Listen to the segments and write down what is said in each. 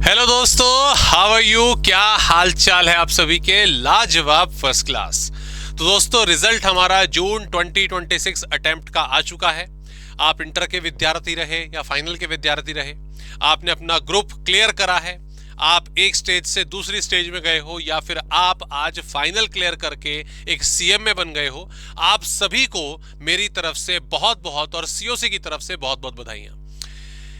Hello दोस्तों, how are you. क्या हाल चाल है आप सभी के। लाजवाब फर्स्ट क्लास। तो दोस्तों, रिजल्ट हमारा जून 2026 अटेम्प्ट का आ चुका है। आप इंटर के विद्यार्थी रहे या फाइनल के विद्यार्थी रहे, आपने अपना ग्रुप क्लियर करा है। आप एक स्टेज से दूसरी स्टेज में गए हो या फिर आप आज फाइनल क्लियर करके एक सीएम में बन गए हो, आप सभी को मेरी तरफ से बहुत बहुत और सीओसी की तरफ से बहुत बहुत बधाइयां।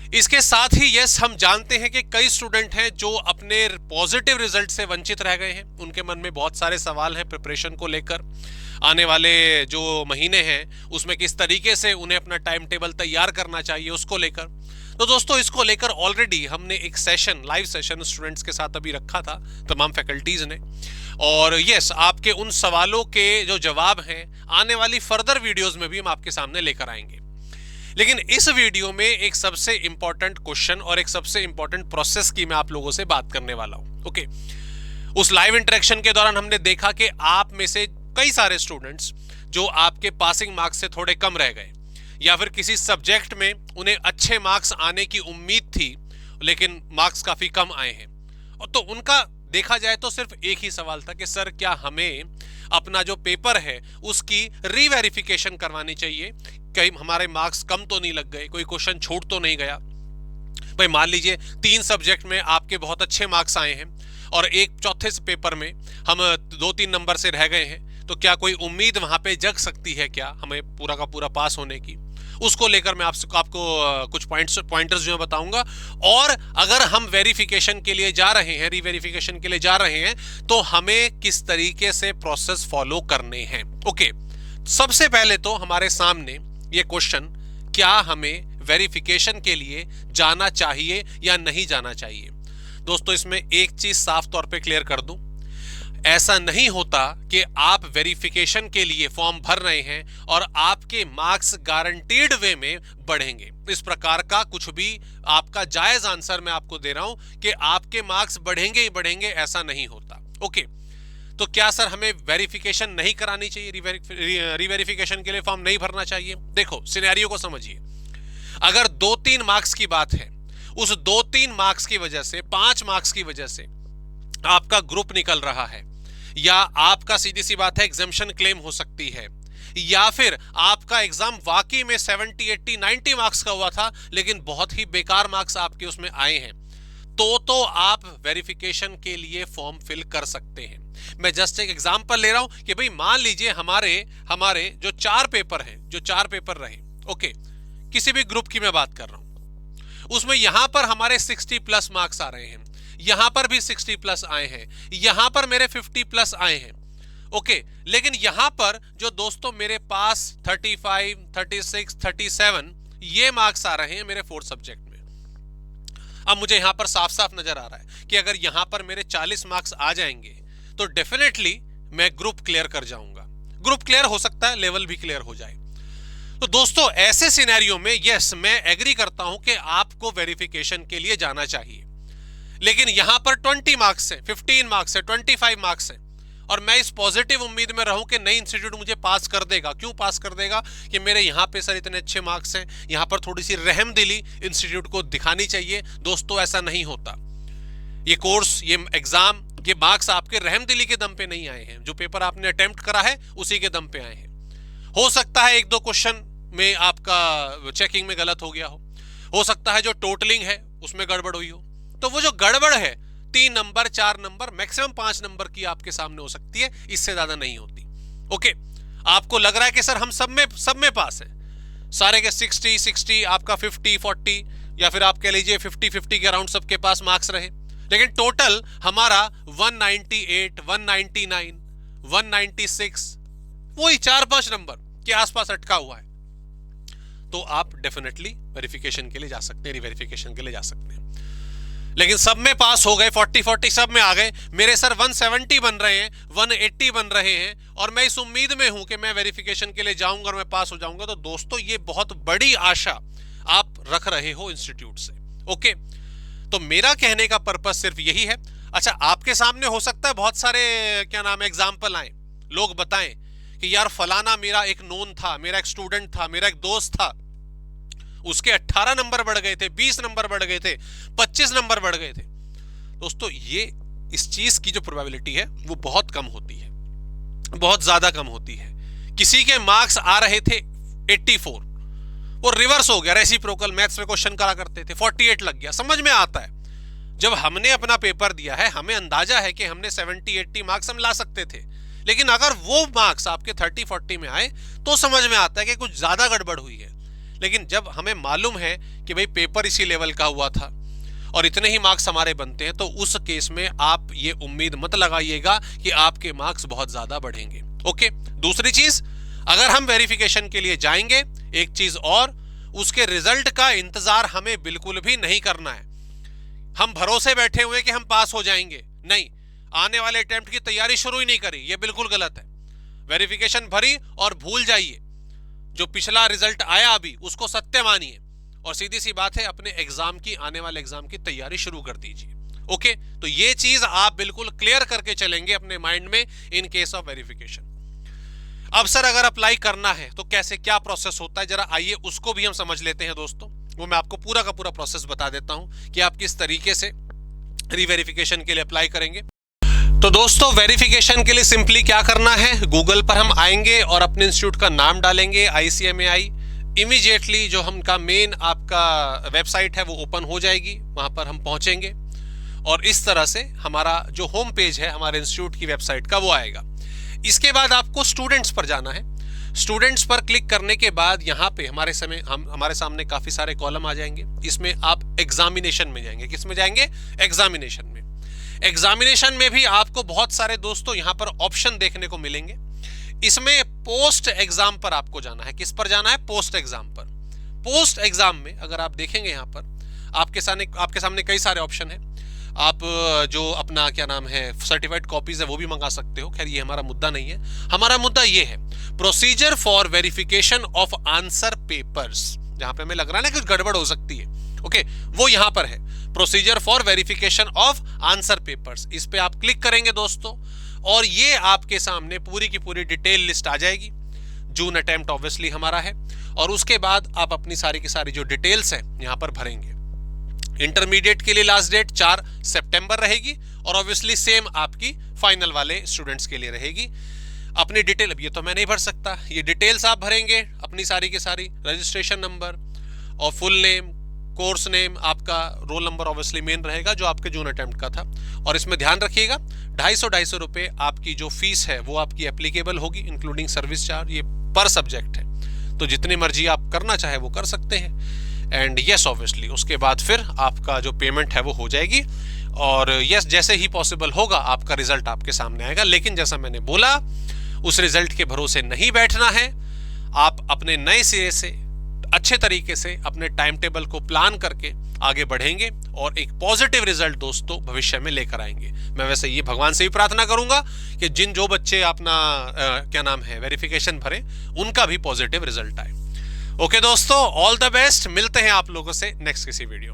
इसके साथ ही यस, हम जानते हैं कि कई स्टूडेंट हैं जो अपने पॉजिटिव रिजल्ट से वंचित रह गए हैं। उनके मन में बहुत सारे सवाल हैं प्रिपरेशन को लेकर। आने वाले जो महीने हैं उसमें किस तरीके से उन्हें अपना टाइम टेबल तैयार करना चाहिए उसको लेकर। तो दोस्तों, इसको लेकर ऑलरेडी हमने एक सेशन, लाइव सेशन स्टूडेंट्स के साथ अभी रखा था, तमाम फैकल्टीज ने। और यस, आपके उन सवालों के जो जवाब हैं आने वाली फर्दर वीडियोज में भी हम आपके सामने लेकर आएंगे। लेकिन इस वीडियो में एक सबसे इंपॉर्टेंट क्वेश्चन और एक सबसे इंपॉर्टेंट प्रोसेस की मैं आप लोगों से बात करने वाला हूं। ओके, उस लाइव इंटरेक्शन के दौरान हमने देखा कि आप में से कई सारे स्टूडेंट्स जो आपके पासिंग मार्क्स से थोड़े कम रह गए या फिर किसी सब्जेक्ट में उन्हें अच्छे मार्क्स आने की उम्मीद थी लेकिन मार्क्स काफी कम आए हैं। और तो उनका देखा जाए तो सिर्फ एक ही सवाल था कि सर, क्या हमें अपना जो पेपर है उसकी रीवेरिफिकेशन करवानी चाहिए, कहीं हमारे मार्क्स कम तो नहीं लग गए, कोई क्वेश्चन छूट तो नहीं गया। भाई मान लीजिए 3 सब्जेक्ट में आपके बहुत अच्छे मार्क्स आए हैं और एक चौथे से पेपर में हम 2-3 नंबर से रह गए हैं, तो क्या कोई उम्मीद वहां पे जग सकती है क्या हमें पूरा का पूरा पास होने की। उसको लेकर मैं आपको कुछ पॉइंटर्स जो मैं बताऊंगा। और अगर हम वेरिफिकेशन के लिए जा रहे हैं, रीवेरिफिकेशन के लिए जा रहे हैं, तो हमें किस तरीके से प्रोसेस फॉलो करने हैं। ओके, सबसे पहले तो हमारे सामने ये क्वेश्चन, क्या हमें वेरिफिकेशन के लिए जाना चाहिए या नहीं जाना चाहिए। दोस्तों, इसमें एक चीज साफ तौर पे क्लियर कर दूं, ऐसा नहीं होता कि आप वेरिफिकेशन के लिए फॉर्म भर रहे हैं और आपके मार्क्स गारंटीड वे में बढ़ेंगे। इस प्रकार का कुछ भी आपका जायज आंसर मैं आपको दे रहा हूं कि आपके मार्क्स बढ़ेंगे ही बढ़ेंगे, ऐसा नहीं होता। ओके, तो क्या सर हमें वेरिफिकेशन नहीं करानी चाहिए, रीवेरिफिकेशन के लिए फॉर्म नहीं भरना चाहिए। देखो, सिनेरियो को समझिए। अगर 2-3 मार्क्स की बात है, उस 2-3 मार्क्स की वजह से, 5 मार्क्स की वजह से आपका ग्रुप निकल रहा है, या आपका सीधी सी बात है एग्जाम्शन क्लेम हो सकती है, या फिर आपका एग्जाम वाकई में 70, 80, 90 मार्क्स का हुआ था लेकिन बहुत ही बेकार मार्क्स आपके उसमें आए हैं, तो आप वेरिफिकेशन के लिए फॉर्म फिल कर सकते हैं। मैं जस्ट एक एग्जांपल ले रहा हूं कि भाई मान लीजिए हमारे जो 4 पेपर हैं, जो 4 पेपर रहे, ओके, किसी भी ग्रुप की मैं बात कर रहा हूं, उसमें यहां पर हमारे 60 प्लस मार्क्स आ रहे हैं, यहां पर भी 60 प्लस आए हैं, यहां पर मेरे 50 प्लस आए हैं। ओके, लेकिन यहां पर जो दोस्तों मेरे पास 35, 36, 37 ये मार्क्स आ रहे हैं मेरे 4 सब्जेक्ट में। अब मुझे यहां पर साफ साफ नजर आ रहा है कि अगर यहां पर मेरे 40 मार्क्स आ जाएंगे तो डेफिनेटली मैं ग्रुप क्लियर कर जाऊंगा। ग्रुप क्लियर हो सकता है, लेवल भी क्लियर हो जाए। तो दोस्तों, ऐसे सिनेरियो में यस, मैं एग्री करता हूं कि आपको वेरिफिकेशन के लिए जाना चाहिए। लेकिन यहां पर 20 मार्क्स है, 15 मार्क्स है, 25 मार्क्स है, और मैं इस पॉजिटिव उम्मीद में रहूं कि नई इंस्टीट्यूट मुझे पास कर देगा। क्यों पास कर देगा? कि मेरे यहां पे सर इतने अच्छे मार्क्स हैं, यहां पर थोड़ी सी रहमदिली इंस्टीट्यूट को दिखानी चाहिए। दोस्तों, ऐसा नहीं होता। ये कोर्स, ये एग्जाम, ये मार्क्स आपके रहमदिली के दम पे नहीं आए हैं। जो पेपर आपने अटेम्प्ट करा है उसी के दम पे आए हैं। हो सकता है 1-2 क्वेश्चन में आपका चेकिंग में गलत हो गया हो सकता है जो टोटलिंग है उसमें गड़बड़ हुई हो, तो वो जो गड़बड़ है 3 नंबर, 4 नंबर, मैक्सिमम 5 नंबर की आपके सामने हो सकती है, इससे ज्यादा नहीं होती। ओके, आपको लग रहा है कि सर हम सब में पास है, सारे के 60, आपका 50, 40, या फिर आप कह लीजिए 50-50 के अराउंड सबके पास मार्क्स रहे, लेकिन टोटल हमारा 198, 199, 196, वही 4-5 नंबर के आसपास अटका हुआ है, तो आप डेफिनेटली वेरिफिकेशन के लिए जा सकते हैं, रीवेरिफिकेशन के लिए जा सकते हैं। लेकिन सब में पास हो गए, 40-40 सब में आ गए, मेरे सर 170 बन रहे हैं, 180 बन रहे हैं, और मैं इस उम्मीद में हूं कि मैं वेरिफिकेशन के लिए जाऊंगा और मैं पास हो जाऊंगा, तो दोस्तों ये बहुत बड़ी आशा आप रख रहे हो इंस्टीट्यूट से। ओके, तो मेरा कहने का पर्पस सिर्फ यही है। अच्छा, आपके सामने हो सकता है बहुत सारे क्या नाम है एग्जाम्पल आए, लोग बताएं कि यार फलाना मेरा एक नोन था, मेरा एक स्टूडेंट था, मेरा एक दोस्त था, उसके 18 नंबर बढ़ गए थे, 20 नंबर बढ़ गए थे, 25 नंबर बढ़ गए थे। दोस्तों ये इस चीज की जो प्रोबेबिलिटी है वो बहुत कम होती है, बहुत ज्यादा कम होती है। किसी के मार्क्स आ रहे थे 84, वो रिवर्स हो गया, रेसिप्रोकल मैथ्स में क्वेश्चन करा करते थे, 48 लग गया। समझ में आता है, जब हमने अपना पेपर दिया है हमें अंदाजा है कि हमने 70-80 मार्क्स हम ला सकते थे, लेकिन अगर वो मार्क्स आपके 30-40 में आए तो समझ में आता है कि कुछ ज्यादा गड़बड़ हुई है। लेकिन जब हमें मालूम है कि भाई पेपर इसी लेवल का हुआ था और इतने ही मार्क्स हमारे बनते हैं, तो उस केस में आप ये उम्मीद मत लगाइएगा कि आपके मार्क्स बहुत ज्यादा बढ़ेंगे। ओके, दूसरी चीज, अगर हम वेरिफिकेशन के लिए जाएंगे, एक चीज और, उसके रिजल्ट का इंतजार हमें बिल्कुल भी नहीं करना है। हम भरोसे बैठे हुए कि हम पास हो जाएंगे, नहीं, आने वाले अटेम्प्ट की तैयारी शुरू ही नहीं करी, ये बिल्कुल गलत है। वेरिफिकेशन भरी और भूल जाइए, जो पिछला रिजल्ट आया अभी उसको सत्य मानिए और सीधी सी बात है अपने एग्जाम की, आने वाले एग्जाम की तैयारी शुरू कर दीजिए। ओके, तो ये चीज आप बिल्कुल क्लियर करके चलेंगे अपने माइंड में इन केस ऑफ वेरिफिकेशन। अब सर अगर अप्लाई करना है तो कैसे, क्या प्रोसेस होता है, जरा आइए उसको भी हम समझ लेते हैं दोस्तों। वो मैं आपको पूरा का पूरा प्रोसेस बता देता हूं कि आप किस तरीके से रीवेरिफिकेशन के लिए अप्लाई करेंगे। तो दोस्तों वेरिफिकेशन के लिए सिंपली क्या करना है, गूगल पर हम आएंगे और अपने इंस्टीट्यूट का नाम डालेंगे ICMAI। इमीडिएटली जो हमका मेन आपका वेबसाइट है वो ओपन हो जाएगी, वहां पर हम पहुंचेंगे और इस तरह से हमारा जो होम पेज है हमारे इंस्टीट्यूट की वेबसाइट का वो आएगा। इसके बाद आपको स्टूडेंट्स पर जाना है। स्टूडेंट्स पर क्लिक करने के बाद यहाँ पे हमारे सामने काफी सारे कॉलम आ जाएंगे। इसमें आप एग्जामिनेशन में जाएंगे। किस में जाएंगे? एग्जामिनेशन में। एग्जामिनेशन में भी आपको बहुत सारे दोस्तों यहाँ पर ऑप्शन देखने को मिलेंगे। इसमें पोस्ट एग्जाम पर आपको जाना है। किस पर जाना है? पोस्ट एग्जाम पर। पोस्ट एग्जाम में अगर आप देखेंगे यहाँ पर आपके सामने कई सारे ऑप्शन है। आप जो अपना क्या नाम है सर्टिफाइड कॉपीज है वो भी मंगा सकते हो। खैर ये हमारा मुद्दा नहीं है। हमारा मुद्दा ये है procedure for verification of answer papers. जहां पे हमें लग रहा है ना कुछ गड़बड़ हो सकती है, ओके, वो यहां पर है procedure for verification of answer papers. इस पे आप क्लिक करेंगे दोस्तों और ये आपके सामने पूरी की पूरी डिटेल लिस्ट आ जाएगी। जून अटेम्प्ट ऑब्वियसली हमारा है और उसके बाद आप अपनी सारी की सारी जो डिटेल्स है यहां पर भरेंगे। इंटरमीडिएट के लिए लास्ट डेट 4 सितंबर रहेगी और ऑब्वियसली सेम आपकी फाइनल वाले स्टूडेंट्स के लिए रहेगी। अपनी डिटेल, अब ये तो मैं नहीं भर सकता, ये डिटेल्स आप भरेंगे अपनी सारी की सारी, रजिस्ट्रेशन नंबर और फुल नेम, कोर्स नेम, आपका रोल नंबर ऑब्वियसली मेन रहेगा जो आपके जून अटेम्प्ट का था। और इसमें ध्यान रखिएगा 250 रुपए आपकी जो फीस है वो आपकी एप्लीकेबल होगी इंक्लूडिंग सर्विस चार्ज। ये पर सब्जेक्ट है, तो जितनी मर्जी आप करना चाहे वो कर सकते हैं। एंड यस ऑब्वियसली उसके बाद फिर आपका जो पेमेंट है वो हो जाएगी और यस जैसे ही पॉसिबल होगा आपका रिजल्ट आपके सामने आएगा। लेकिन जैसा मैंने बोला उस रिजल्ट के भरोसे नहीं बैठना है। आप अपने नए सिरे से अच्छे तरीके से अपने टाइम टेबल को प्लान करके आगे बढ़ेंगे और एक पॉजिटिव रिजल्ट दोस्तों भविष्य में लेकर आएंगे। मैं वैसे ये भगवान से भी प्रार्थना करूंगा कि जो बच्चे अपना क्या नाम है वेरिफिकेशन भरे उनका भी पॉजिटिव रिजल्ट आए। ओके दोस्तों, ऑल द बेस्ट। मिलते हैं आप लोगों से नेक्स्ट किसी वीडियो।